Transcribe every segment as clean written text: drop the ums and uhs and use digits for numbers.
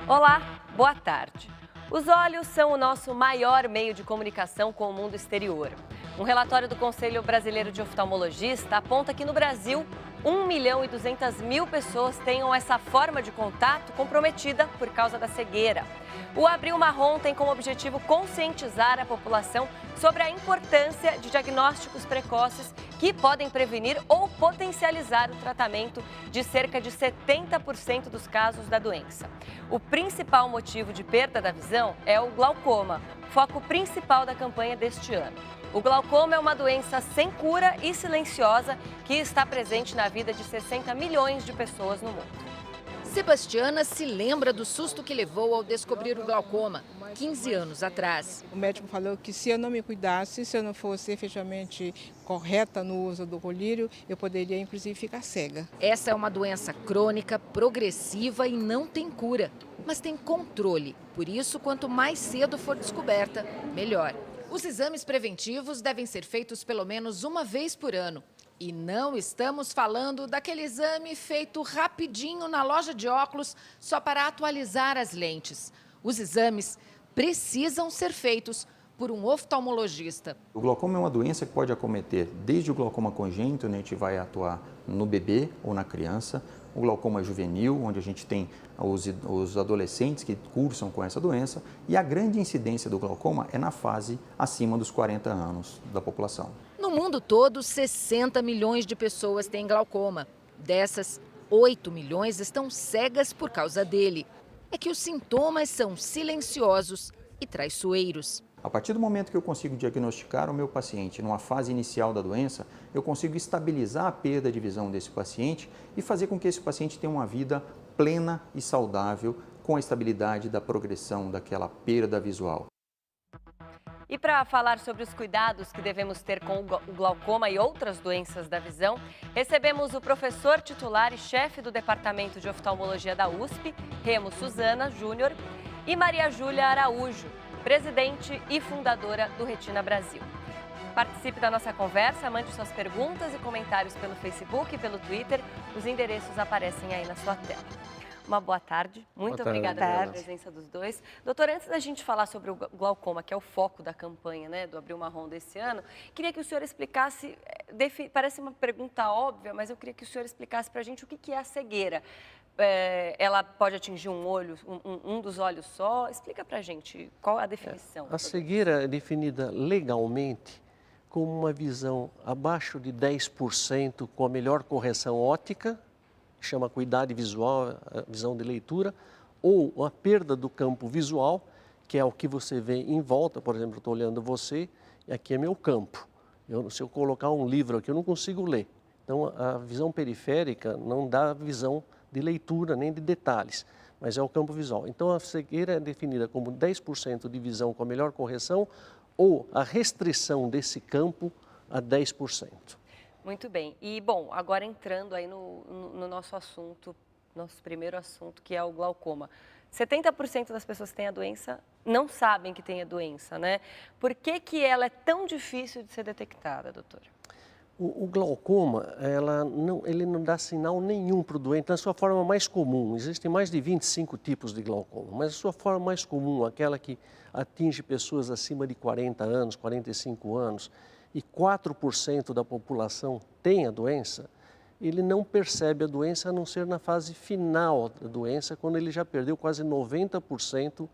Olá, boa tarde. Os olhos são o nosso maior meio de comunicação com o mundo exterior. Um relatório do Conselho Brasileiro de Oftalmologista aponta que no Brasil, 1.200.000 pessoas tenham essa forma de contato comprometida por causa da cegueira. O Abril Marrom tem como objetivo conscientizar a população sobre a importância de diagnósticos precoces que podem prevenir ou potencializar o tratamento de cerca de 70% dos casos da doença. O principal motivo de perda da visão é o glaucoma, foco principal da campanha deste ano. O glaucoma é uma doença sem cura e silenciosa que está presente na vida de 60 milhões de pessoas no mundo. Sebastiana se lembra do susto que levou ao descobrir o glaucoma, 15 anos atrás. O médico falou que se eu não me cuidasse, se eu não fosse efetivamente correta no uso do colírio, eu poderia inclusive ficar cega. Essa é uma doença crônica, progressiva e não tem cura, mas tem controle. Por isso, quanto mais cedo for descoberta, melhor. Os exames preventivos devem ser feitos pelo menos uma vez por ano. E não estamos falando daquele exame feito rapidinho na loja de óculos só para atualizar as lentes. Os exames precisam ser feitos por um oftalmologista. O glaucoma é uma doença que pode acometer desde o glaucoma congênito, onde a gente vai atuar no bebê ou na criança, o glaucoma juvenil, onde a gente tem os adolescentes que cursam com essa doença, e a grande incidência do glaucoma é na fase acima dos 40 anos da população. No mundo todo, 60 milhões de pessoas têm glaucoma. Dessas, 8 milhões estão cegas por causa dele. É que os sintomas são silenciosos e traiçoeiros. A partir do momento que eu consigo diagnosticar o meu paciente numa fase inicial da doença, eu consigo estabilizar a perda de visão desse paciente e fazer com que esse paciente tenha uma vida plena e saudável com a estabilidade da progressão daquela perda visual. E para falar sobre os cuidados que devemos ter com o glaucoma e outras doenças da visão, recebemos o professor titular e chefe do Departamento de Oftalmologia da USP, Remo Suzana Júnior, e Maria Júlia Araújo, presidente e fundadora do Retina Brasil. Participe da nossa conversa, mande suas perguntas e comentários pelo Facebook e pelo Twitter. Os endereços aparecem aí na sua tela. Uma boa tarde, muito obrigada pela presença dos dois. Doutor, antes da gente falar sobre o glaucoma, que é o foco da campanha, né, do Abril Marrom desse ano, queria que o senhor explicasse, parece uma pergunta óbvia, mas eu queria que o senhor explicasse para a gente o que é a cegueira. Ela pode atingir um olho, um dos olhos só? Explica para a gente qual a definição. A cegueira é definida legalmente como uma visão abaixo de 10% com a melhor correção óptica, que chama acuidade visual, a visão de leitura, ou a perda do campo visual, que é o que você vê em volta. Por exemplo, eu estou olhando você e aqui é meu campo. Se eu colocar um livro aqui, eu não consigo ler. Então, a visão periférica não dá visão de leitura nem de detalhes, mas é o campo visual. Então, a cegueira é definida como 10% de visão com a melhor correção ou a restrição desse campo a 10%. Muito bem. E, bom, agora entrando aí no nosso assunto, nosso primeiro assunto, que é o glaucoma. 70% das pessoas que têm a doença não sabem que tem a doença, né? Por que ela é tão difícil de ser detectada, doutora? O glaucoma, ele não dá sinal nenhum para o doente na sua forma mais comum. Existem mais de 25 tipos de glaucoma, mas a sua forma mais comum, aquela que atinge pessoas acima de 40 anos, 45 anos, e 4% da população tem a doença, ele não percebe a doença a não ser na fase final da doença, quando ele já perdeu quase 90%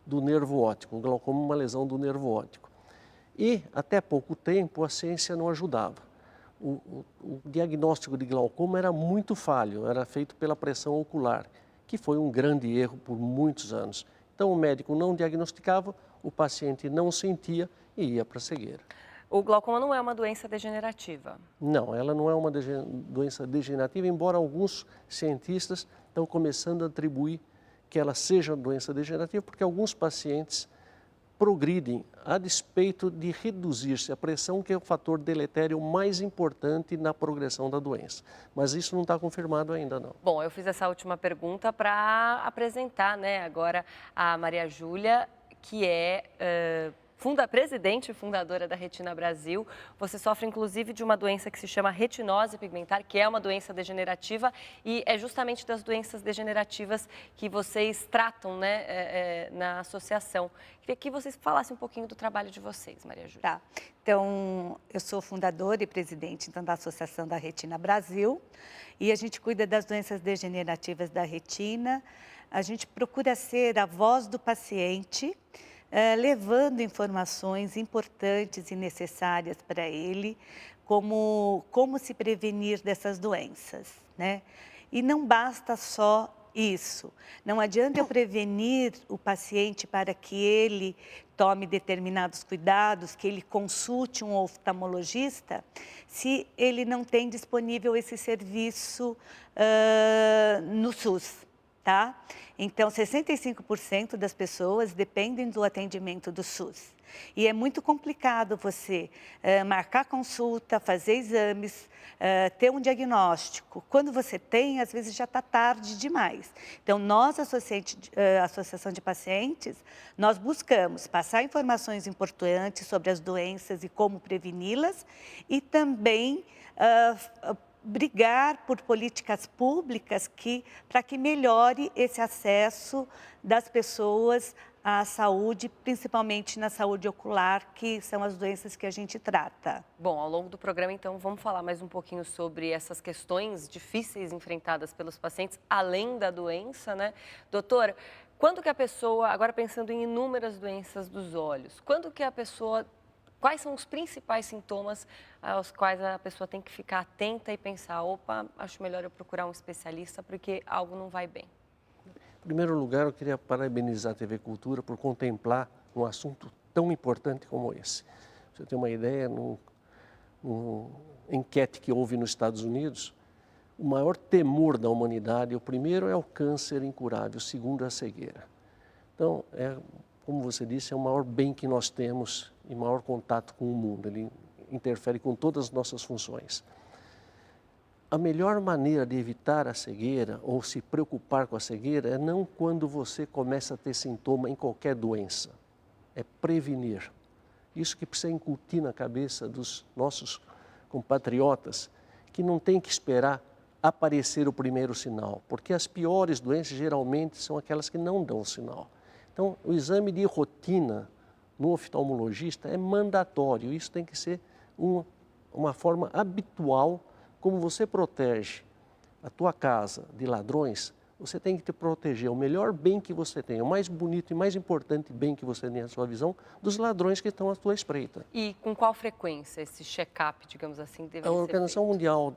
do nervo óptico. O glaucoma é uma lesão do nervo óptico. E, até pouco tempo, a ciência não ajudava. O diagnóstico de glaucoma era muito falho, era feito pela pressão ocular, que foi um grande erro por muitos anos. Então, o médico não diagnosticava, o paciente não sentia e ia para a cegueira. O glaucoma não é uma doença degenerativa? Não, ela não é uma doença degenerativa, embora alguns cientistas estão começando a atribuir que ela seja uma doença degenerativa, porque alguns pacientes progridem a despeito de reduzir-se a pressão, que é o fator deletério mais importante na progressão da doença. Mas isso não está confirmado ainda, não. Bom, eu fiz essa última pergunta para apresentar, né, agora a Maria Júlia, que é presidente e fundadora da Retina Brasil. Você sofre, inclusive, de uma doença que se chama retinose pigmentar, que é uma doença degenerativa e é justamente das doenças degenerativas que vocês tratam, né, na associação. Queria que vocês falassem um pouquinho do trabalho de vocês, Maria Júlia. Tá. Então, eu sou fundadora e presidente então, da Associação da Retina Brasil e a gente cuida das doenças degenerativas da retina. A gente procura ser a voz do paciente, levando informações importantes e necessárias para ele, como se prevenir dessas doenças, né? E não basta só isso. Não adianta eu prevenir o paciente para que ele tome determinados cuidados, que ele consulte um oftalmologista, se ele não tem disponível esse serviço no SUS. Tá? Então, 65% das pessoas dependem do atendimento do SUS. E é muito complicado você marcar consulta, fazer exames, ter um diagnóstico. Quando você tem, às vezes já está tarde demais. Então, nós, Associação de Pacientes, nós buscamos passar informações importantes sobre as doenças e como preveni-las e também brigar por políticas públicas para que melhore esse acesso das pessoas à saúde, principalmente na saúde ocular, que são as doenças que a gente trata. Bom, ao longo do programa, então, vamos falar mais um pouquinho sobre essas questões difíceis enfrentadas pelos pacientes, além da doença, né? Doutora, quando que a pessoa, agora pensando em inúmeras doenças dos olhos, quais são os principais sintomas aos quais a pessoa tem que ficar atenta e pensar, opa, acho melhor eu procurar um especialista porque algo não vai bem? Em primeiro lugar, eu queria parabenizar a TV Cultura por contemplar um assunto tão importante como esse. Você tem uma ideia, numa enquete que houve nos Estados Unidos, o maior temor da humanidade, o primeiro é o câncer incurável, o segundo é a cegueira. Então, como você disse, é o maior bem que nós temos e maior contato com o mundo. Ele interfere com todas as nossas funções. A melhor maneira de evitar a cegueira ou se preocupar com a cegueira é não quando você começa a ter sintoma em qualquer doença. É prevenir. Isso que precisa incutir na cabeça dos nossos compatriotas, que não tem que esperar aparecer o primeiro sinal, porque as piores doenças geralmente são aquelas que não dão sinal. Então, o exame de rotina no oftalmologista é mandatório. Isso tem que ser uma forma habitual, como você protege a tua casa de ladrões, você tem que te proteger o melhor bem que você tem, o mais bonito e mais importante bem que você tem na sua visão, dos ladrões que estão à tua espreita. E com qual frequência esse check-up, digamos assim, deveria ser feito? A Organização Mundial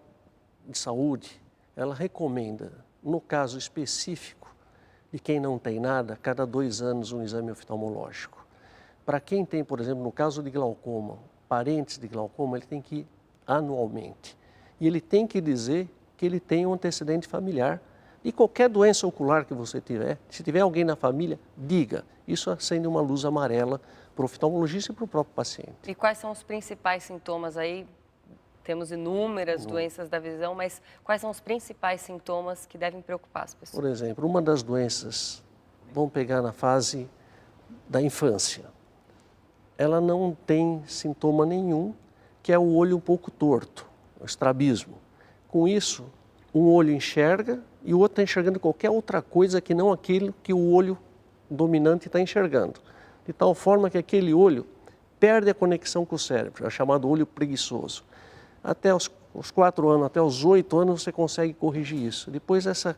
de Saúde, ela recomenda, no caso específico de quem não tem nada, cada 2 anos um exame oftalmológico. Para quem tem, por exemplo, no caso de glaucoma, parentes de glaucoma, ele tem que ir anualmente. E ele tem que dizer que ele tem um antecedente familiar. E qualquer doença ocular que você tiver, se tiver alguém na família, diga. Isso acende uma luz amarela para o oftalmologista e para o próprio paciente. E quais são os principais sintomas aí? Temos inúmeras doenças da visão, mas quais são os principais sintomas que devem preocupar as pessoas? Por exemplo, uma das doenças, vamos pegar na fase da infância. Ela não tem sintoma nenhum, que é o olho um pouco torto, o estrabismo. Com isso, um olho enxerga e o outro está enxergando qualquer outra coisa que não aquilo que o olho dominante está enxergando. De tal forma que aquele olho perde a conexão com o cérebro, é chamado olho preguiçoso. Até os 4 anos, até os 8 anos você consegue corrigir isso. Depois essa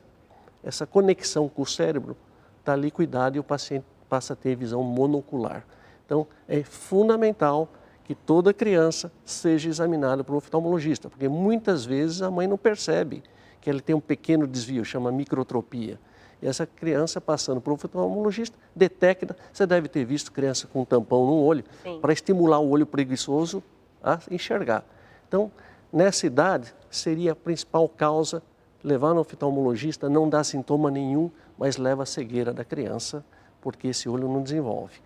conexão com o cérebro está liquidada e o paciente passa a ter visão monocular. Então é fundamental que toda criança seja examinada por um oftalmologista, porque muitas vezes a mãe não percebe que ela tem um pequeno desvio, chama microtropia. E essa criança passando por um oftalmologista detecta, você deve ter visto criança com um tampão no olho, para estimular o olho preguiçoso a enxergar. Então, nessa idade, seria a principal causa levar no oftalmologista, não dá sintoma nenhum, mas leva a cegueira da criança, porque esse olho não desenvolve.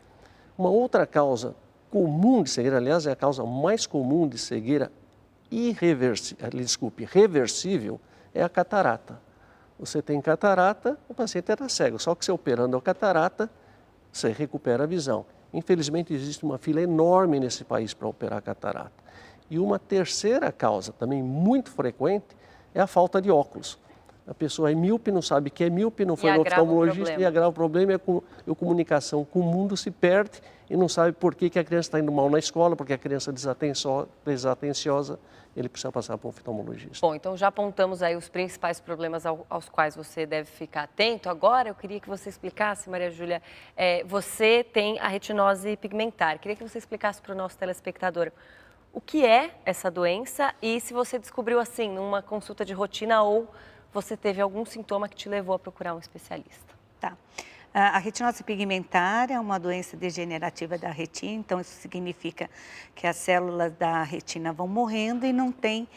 Uma outra causa comum de cegueira, aliás, é a causa mais comum de cegueira reversível, é a catarata. Você tem catarata, o paciente era cego, só que você operando a catarata, você recupera a visão. Infelizmente, existe uma fila enorme nesse país para operar catarata. E uma terceira causa, também muito frequente, é a falta de óculos. A pessoa é míope, não sabe que é míope, não foi no oftalmologista e agrava o problema. A comunicação com o mundo se perde e não sabe por que a criança está indo mal na escola, porque a criança é desatenciosa, ele precisa passar para um oftalmologista. Bom, então já apontamos aí os principais problemas aos quais você deve ficar atento. Agora eu queria que você explicasse, Maria Júlia, você tem a retinose pigmentar. Queria que você explicasse para o nosso telespectador o que é essa doença e se você descobriu assim numa consulta de rotina ou você teve algum sintoma que te levou a procurar um especialista. Tá. A retinose pigmentar é uma doença degenerativa da retina, então isso significa que as células da retina vão morrendo e não tem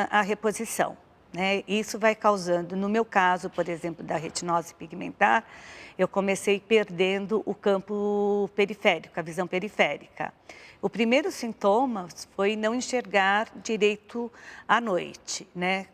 a reposição, né? Isso vai causando, no meu caso, por exemplo, da retinose pigmentar, eu comecei perdendo o campo periférico, a visão periférica. O primeiro sintoma foi não enxergar direito à noite, né?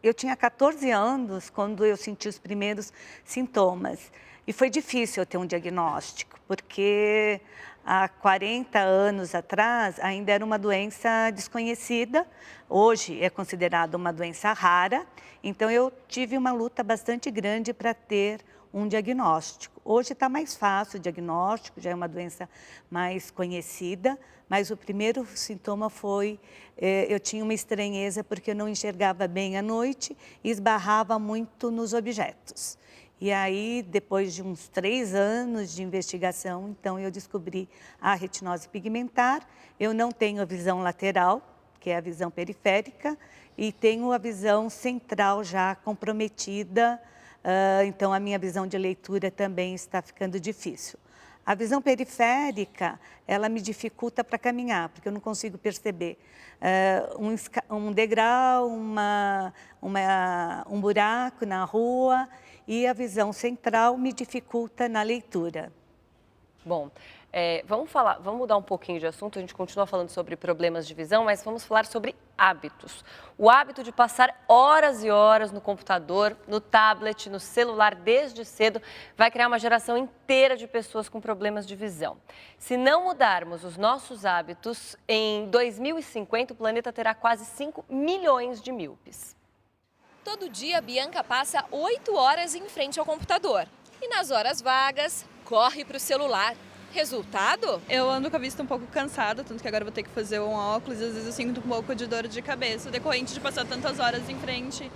Eu tinha 14 anos quando eu senti os primeiros sintomas. E foi difícil eu ter um diagnóstico, porque há 40 anos atrás ainda era uma doença desconhecida, hoje é considerada uma doença rara, então eu tive uma luta bastante grande para ter um diagnóstico. Hoje está mais fácil o diagnóstico, já é uma doença mais conhecida, mas o primeiro sintoma foi, eu tinha uma estranheza porque eu não enxergava bem à noite e esbarrava muito nos objetos. E aí, depois de uns 3 anos de investigação, então eu descobri a retinose pigmentar. Eu não tenho a visão lateral, que é a visão periférica, e tenho a visão central já comprometida, então a minha visão de leitura também está ficando difícil. A visão periférica, ela me dificulta para caminhar, porque eu não consigo perceber um degrau, um buraco na rua, e a visão central me dificulta na leitura. Bom, vamos mudar um pouquinho de assunto, a gente continua falando sobre problemas de visão, mas vamos falar sobre hábitos. O hábito de passar horas e horas no computador, no tablet, no celular desde cedo vai criar uma geração inteira de pessoas com problemas de visão. Se não mudarmos os nossos hábitos, em 2050 o planeta terá quase 5 milhões de míopes. Todo dia, Bianca passa 8 horas em frente ao computador. E nas horas vagas, corre para o celular. Resultado? Eu ando com a vista um pouco cansada, tanto que agora vou ter que fazer um óculos e às vezes eu sinto um pouco de dor de cabeça, decorrente de passar tantas horas em frente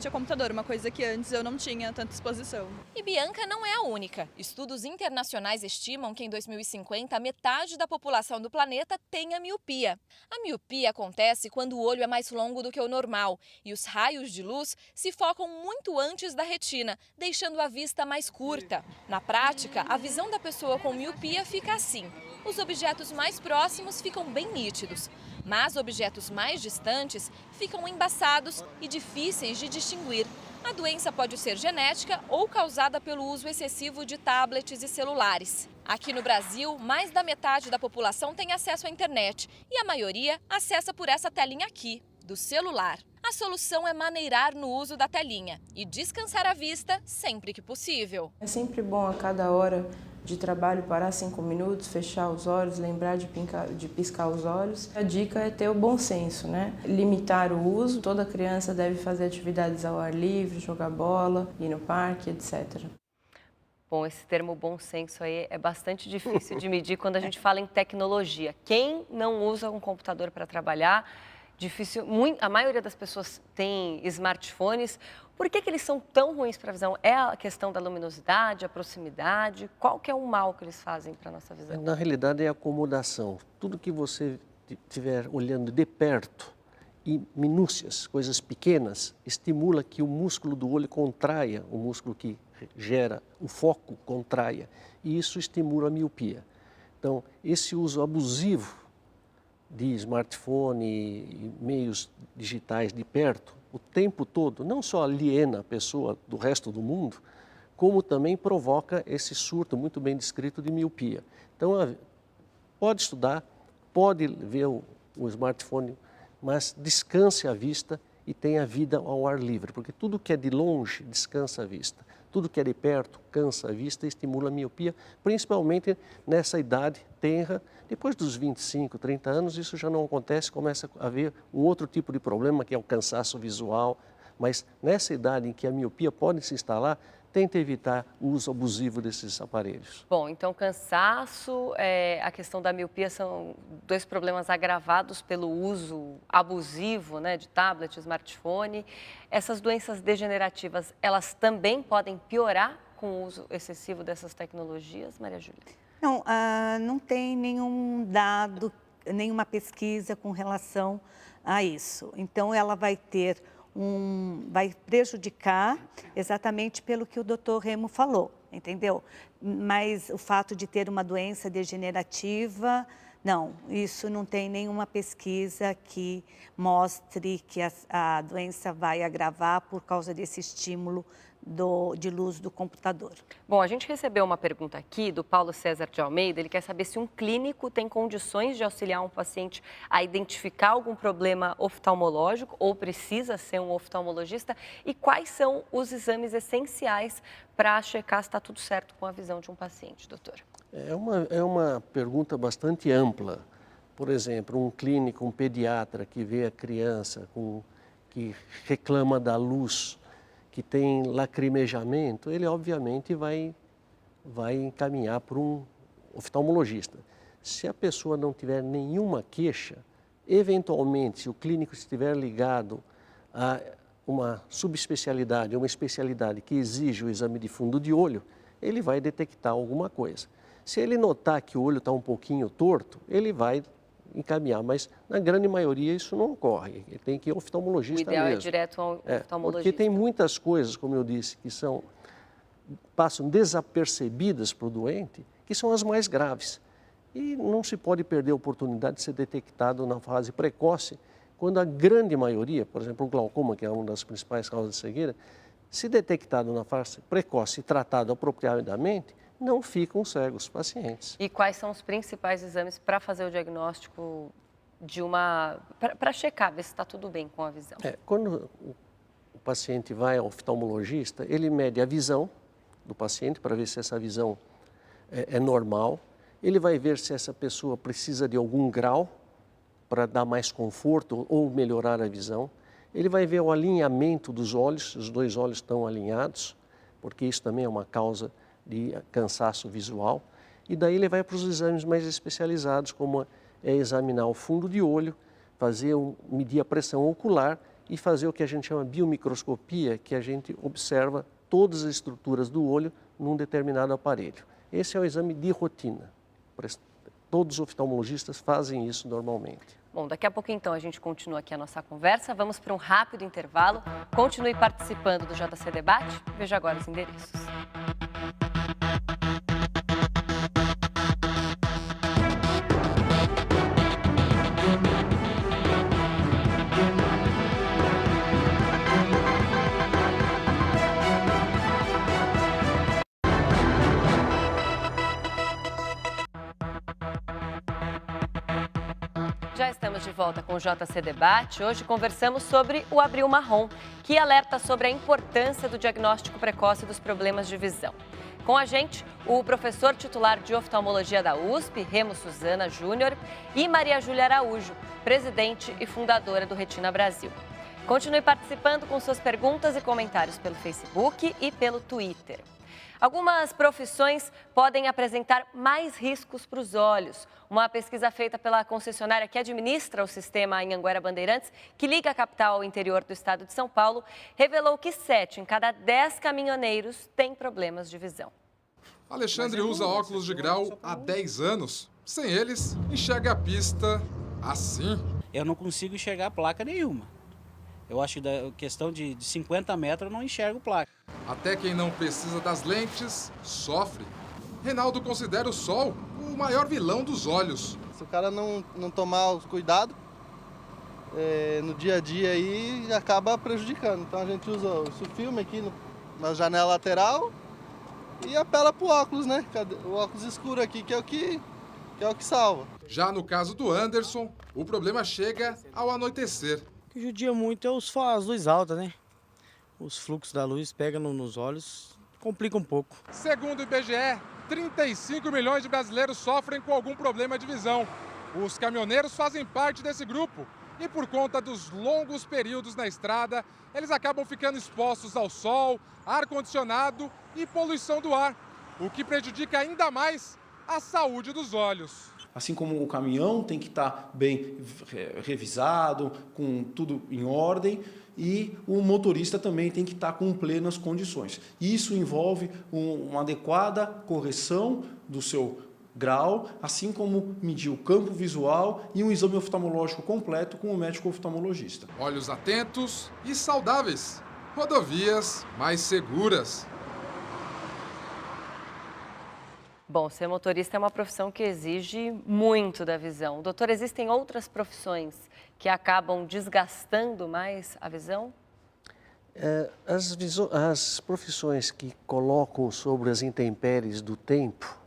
ao computador, uma coisa que antes eu não tinha tanta exposição. E Bianca não é a única. Estudos internacionais estimam que em 2050 metade da população do planeta tenha miopia. A miopia acontece quando o olho é mais longo do que o normal e os raios de luz se focam muito antes da retina, deixando a vista mais curta. Na prática, a visão da pessoa com miopia fica assim. Os objetos mais próximos ficam bem nítidos, mas objetos mais distantes ficam embaçados e difíceis de distinguir. A doença pode ser genética ou causada pelo uso excessivo de tablets e celulares. Aqui no Brasil, mais da metade da população tem acesso à internet e a maioria acessa por essa telinha aqui, do celular. A solução é maneirar no uso da telinha e descansar a vista sempre que possível. É sempre bom a cada hora de trabalho parar 5 minutos, fechar os olhos, lembrar de piscar os olhos. A dica é ter o bom senso, né? Limitar o uso. Toda criança deve fazer atividades ao ar livre, jogar bola, ir no parque, etc. Bom, esse termo bom senso aí é bastante difícil de medir quando a gente fala em tecnologia. Quem não usa um computador para trabalhar, a maioria das pessoas tem smartphones. Por que eles são tão ruins para a visão? É a questão da luminosidade, a proximidade? Qual que é o mal que eles fazem para a nossa visão? Na realidade é a acomodação. Tudo que você estiver olhando de perto e minúcias, coisas pequenas, estimula que o músculo do olho contraia, o músculo que gera o foco contraia, e isso estimula a miopia. Então, esse uso abusivo de smartphone e meios digitais de perto, o tempo todo, não só aliena a pessoa do resto do mundo, como também provoca esse surto muito bem descrito de miopia. Então, pode estudar, pode ver o smartphone, mas descanse a vista e tenha vida ao ar livre, porque tudo que é de longe descansa a vista. Tudo que é de perto cansa a vista e estimula a miopia, principalmente nessa idade tenra. Depois dos 25, 30 anos, isso já não acontece, começa a haver um outro tipo de problema, que é o cansaço visual. Mas nessa idade em que a miopia pode se instalar, tenta evitar o uso abusivo desses aparelhos. Bom, então cansaço, a questão da miopia são dois problemas agravados pelo uso abusivo, né, de tablet, smartphone. Essas doenças degenerativas, elas também podem piorar com o uso excessivo dessas tecnologias, Maria Júlia? Não, não tem nenhum dado, nenhuma pesquisa com relação a isso. Então, ela vai ter vai prejudicar exatamente pelo que o doutor Remo falou, entendeu? Mas o fato de ter uma doença degenerativa, não, isso não tem nenhuma pesquisa que mostre que a doença vai agravar por causa desse estímulo de luz do computador. Bom, a gente recebeu uma pergunta aqui do Paulo César de Almeida. Ele quer saber se um clínico tem condições de auxiliar um paciente a identificar algum problema oftalmológico ou precisa ser um oftalmologista e quais são os exames essenciais para checar se está tudo certo com a visão de um paciente, doutor. É uma pergunta bastante ampla. Por exemplo, um clínico, um pediatra que vê a criança que reclama da luz, que tem lacrimejamento, ele obviamente vai encaminhar para um oftalmologista. Se a pessoa não tiver nenhuma queixa, eventualmente, se o clínico estiver ligado a uma subespecialidade, uma especialidade que exige o exame de fundo de olho, ele vai detectar alguma coisa. Se ele notar que o olho está um pouquinho torto, ele vai encaminhar, mas na grande maioria isso não ocorre. Ele tem que ir ao oftalmologista mesmo. O ideal é direto ao oftalmologista. Porque tem muitas coisas, como eu disse, que passam desapercebidas para o doente, que são as mais graves. E não se pode perder a oportunidade de ser detectado na fase precoce, quando a grande maioria, por exemplo, o glaucoma, que é uma das principais causas de cegueira, se detectado na fase precoce e tratado apropriadamente, não ficam cegos os pacientes. E quais são os principais exames para fazer o diagnóstico para checar, ver se está tudo bem com a visão? Quando o paciente vai ao oftalmologista, ele mede a visão do paciente para ver se essa visão é normal. Ele vai ver se essa pessoa precisa de algum grau para dar mais conforto ou melhorar a visão. Ele vai ver o alinhamento dos olhos, os dois olhos estão alinhados, porque isso também é uma causa de cansaço visual, e daí ele vai para os exames mais especializados, como examinar o fundo de olho, medir a pressão ocular e fazer o que a gente chama biomicroscopia, que a gente observa todas as estruturas do olho num determinado aparelho. Esse é o exame de rotina. Todos os oftalmologistas fazem isso normalmente. Bom, daqui a pouco então a gente continua aqui a nossa conversa, vamos para um rápido intervalo. Continue participando do JC Debate, veja agora os endereços. Já estamos de volta com o JC Debate. Hoje conversamos sobre o Abril Marrom, que alerta sobre a importância do diagnóstico precoce dos problemas de visão. Com a gente, o professor titular de oftalmologia da USP, Remo Suzana Júnior, e Maria Júlia Araújo, presidente e fundadora do Retina Brasil. Continue participando com suas perguntas e comentários pelo Facebook e pelo Twitter. Algumas profissões podem apresentar mais riscos para os olhos. Uma pesquisa feita pela concessionária que administra o sistema Anhanguera Bandeirantes, que liga a capital ao interior do estado de São Paulo, revelou que 7 em cada 10 caminhoneiros têm problemas de visão. Alexandre usa óculos de grau há 10 anos. Sem eles, enxerga a pista assim. Eu não consigo enxergar placa nenhuma. Eu acho que da questão de 50 metros eu não enxergo placa. Até quem não precisa das lentes sofre. Reinaldo considera o sol o maior vilão dos olhos. Se o cara não tomar os cuidados, no dia a dia aí acaba prejudicando. Então a gente usa o filme aqui na janela lateral e apela pro óculos, né? O óculos escuro aqui que é o que salva. Já no caso do Anderson, o problema chega ao anoitecer. O que judia muito é as luzes altas, né? Os fluxos da luz pegam nos olhos, complica um pouco. Segundo o IBGE, 35 milhões de brasileiros sofrem com algum problema de visão. Os caminhoneiros fazem parte desse grupo e, por conta dos longos períodos na estrada, eles acabam ficando expostos ao sol, ar-condicionado e poluição do ar, o que prejudica ainda mais a saúde dos olhos. Assim como o caminhão tem que estar bem revisado, com tudo em ordem, e o motorista também tem que estar com plenas condições. Isso envolve uma adequada correção do seu grau, assim como medir o campo visual e um exame oftalmológico completo com o médico oftalmologista. Olhos atentos e saudáveis. Rodovias mais seguras. Bom, ser motorista é uma profissão que exige muito da visão. Doutor, existem outras profissões que acabam desgastando mais a visão? As profissões que colocam sobre as intempéries do tempo,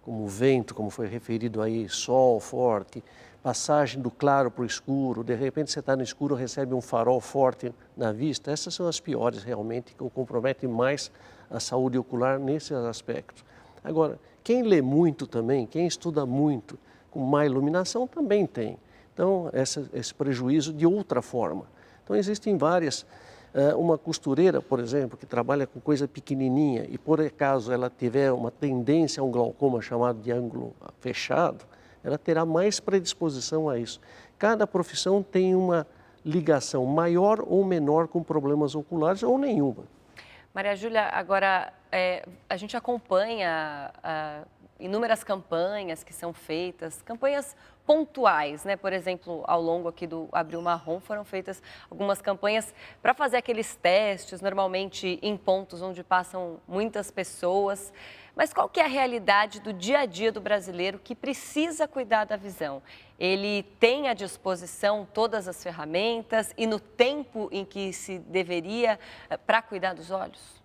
como o vento, como foi referido aí, sol forte, passagem do claro para o escuro, de repente você está no escuro, recebe um farol forte na vista, essas são as piores realmente, que comprometem mais a saúde ocular nesses aspectos. Agora, quem lê muito também, quem estuda muito, com má iluminação também tem. Então, esse prejuízo de outra forma. Então, existem várias. Uma costureira, por exemplo, que trabalha com coisa pequenininha e, por acaso, ela tiver uma tendência a um glaucoma chamado de ângulo fechado, ela terá mais predisposição a isso. Cada profissão tem uma ligação maior ou menor com problemas oculares ou nenhuma. Maria Júlia, agora a gente acompanha inúmeras campanhas que são feitas, campanhas pontuais, né? Por exemplo, ao longo aqui do Abril Marrom foram feitas algumas campanhas para fazer aqueles testes, normalmente em pontos onde passam muitas pessoas. Mas qual que é a realidade do dia a dia do brasileiro que precisa cuidar da visão? Ele tem à disposição todas as ferramentas e no tempo em que se deveria para cuidar dos olhos?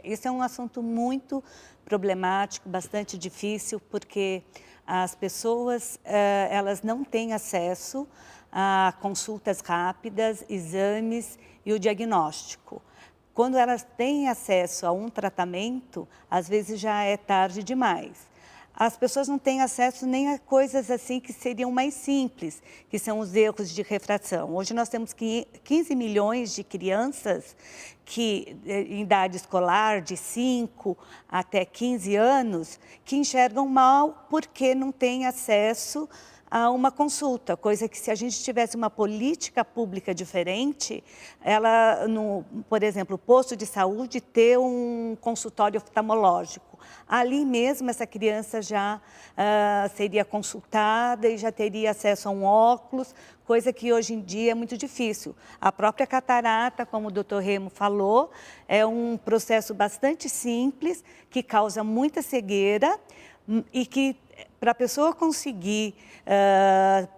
Esse é um assunto muito problemático, bastante difícil, porque as pessoas elas não têm acesso a consultas rápidas, exames e o diagnóstico. Quando elas têm acesso a um tratamento, às vezes já é tarde demais. As pessoas não têm acesso nem a coisas assim que seriam mais simples, que são os erros de refração. Hoje nós temos 15 milhões de crianças que, em idade escolar, de 5 até 15 anos, que enxergam mal porque não têm acesso a uma consulta, coisa que se a gente tivesse uma política pública diferente, ela, por exemplo, o posto de saúde ter um consultório oftalmológico. Ali mesmo essa criança já seria consultada e já teria acesso a um óculos, coisa que hoje em dia é muito difícil. A própria catarata, como o doutor Remo falou, é um processo bastante simples, que causa muita cegueira e que para a pessoa conseguir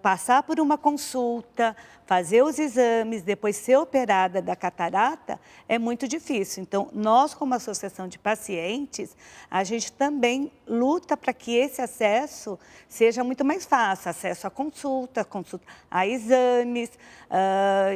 passar por uma consulta, fazer os exames, depois ser operada da catarata, é muito difícil. Então, nós, como associação de pacientes, a gente também luta para que esse acesso seja muito mais fácil, acesso a consulta a exames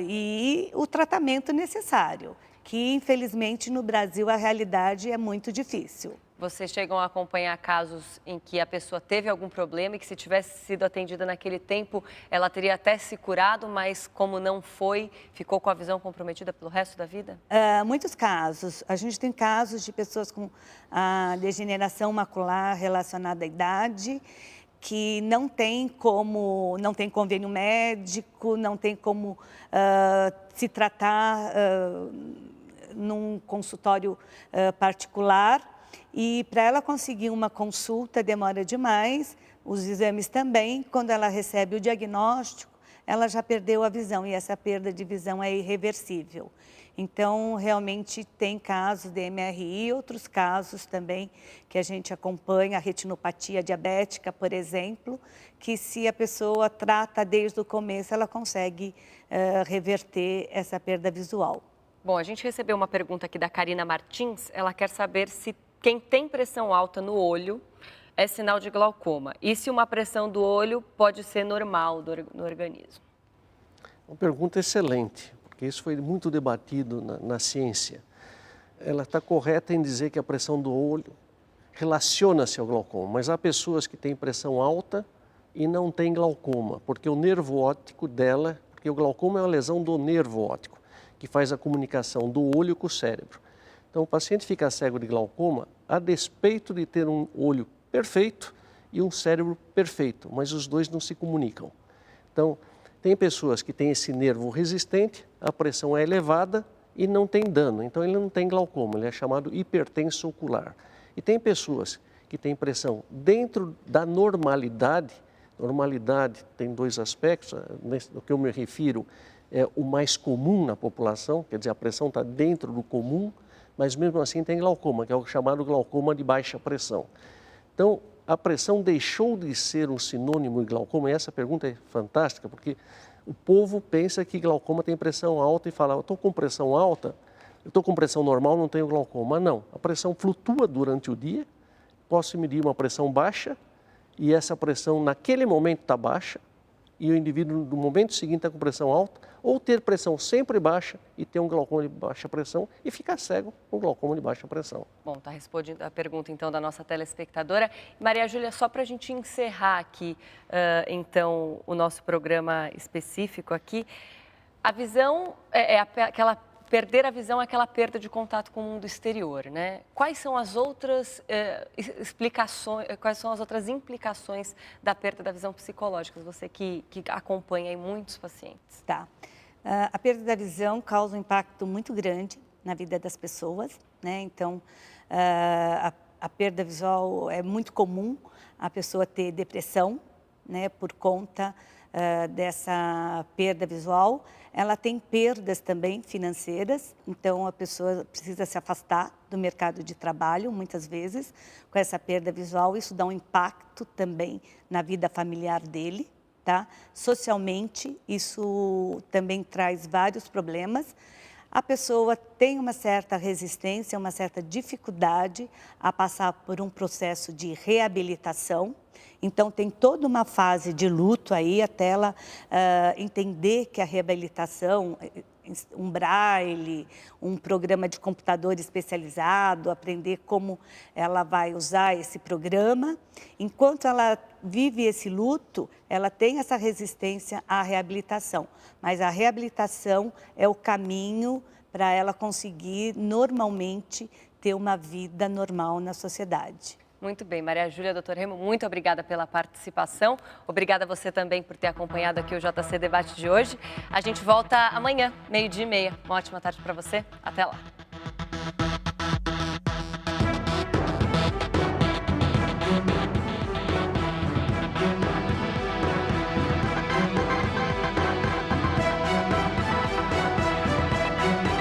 e o tratamento necessário, que, infelizmente, no Brasil, a realidade é muito difícil. Vocês chegam a acompanhar casos em que a pessoa teve algum problema e que se tivesse sido atendida naquele tempo, ela teria até se curado, mas como não foi, ficou com a visão comprometida pelo resto da vida? Muitos casos. A gente tem casos de pessoas com a degeneração macular relacionada à idade, que não tem convênio médico, não tem como se tratar num consultório particular. E para ela conseguir uma consulta demora demais, os exames também. Quando ela recebe o diagnóstico, ela já perdeu a visão e essa perda de visão é irreversível. Então, realmente tem casos de MRI e outros casos também que a gente acompanha, a retinopatia diabética, por exemplo, que se a pessoa trata desde o começo, ela consegue reverter essa perda visual. Bom, a gente recebeu uma pergunta aqui da Karina Martins, ela quer saber se quem tem pressão alta no olho é sinal de glaucoma. E se uma pressão do olho pode ser normal no organismo? Uma pergunta excelente, porque isso foi muito debatido na ciência. ela está correta em dizer que a pressão do olho relaciona-se ao glaucoma, mas há pessoas que têm pressão alta e não têm glaucoma, porque o nervo óptico dela, porque o glaucoma é uma lesão do nervo óptico, que faz a comunicação do olho com o cérebro. Então, o paciente fica cego de glaucoma a despeito de ter um olho perfeito e um cérebro perfeito, mas os dois não se comunicam. Então, tem pessoas que têm esse nervo resistente, a pressão é elevada e não tem dano, então ele não tem glaucoma, ele é chamado hipertenso ocular. E tem pessoas que têm pressão dentro da normalidade. Normalidade tem dois aspectos, no que eu me refiro é o mais comum na população, quer dizer, a pressão está dentro do comum, mas mesmo assim tem glaucoma, que é o chamado glaucoma de baixa pressão. Então, a pressão deixou de ser um sinônimo de glaucoma, e essa pergunta é fantástica, porque o povo pensa que glaucoma tem pressão alta e fala, eu estou com pressão alta, eu estou com pressão normal, não tenho glaucoma. Não, a pressão flutua durante o dia, posso medir uma pressão baixa, e essa pressão naquele momento está baixa, e o indivíduo no momento seguinte está com pressão alta, ou ter pressão sempre baixa e ter um glaucoma de baixa pressão e ficar cego com glaucoma de baixa pressão. Bom, está respondendo a pergunta então da nossa telespectadora. Maria Júlia, só para a gente encerrar aqui, então, o nosso programa específico aqui, a visão perder a visão é aquela perda de contato com o mundo exterior, né? Quais são as outras explicações, quais são as outras implicações da perda da visão psicológica? Você que acompanha aí muitos pacientes. Tá. A perda da visão causa um impacto muito grande na vida das pessoas, né? Então, a perda visual é muito comum a pessoa ter depressão, né? Por conta dessa perda visual. Ela tem perdas também financeiras, então a pessoa precisa se afastar do mercado de trabalho, muitas vezes, com essa perda visual. Isso dá um impacto também na vida familiar dele, tá? Socialmente, isso também traz vários problemas. A pessoa tem uma certa resistência, uma certa dificuldade a passar por um processo de reabilitação. Então, tem toda uma fase de luto aí até ela entender que a reabilitação, um braille, um programa de computador especializado, aprender como ela vai usar esse programa. Enquanto ela vive esse luto, ela tem essa resistência à reabilitação. Mas a reabilitação é o caminho para ela conseguir normalmente ter uma vida normal na sociedade. Muito bem, Maria Júlia, doutor Remo, muito obrigada pela participação. Obrigada a você também por ter acompanhado aqui o JC Debate de hoje. A gente volta amanhã, 12:30. Uma ótima tarde para você. Até lá.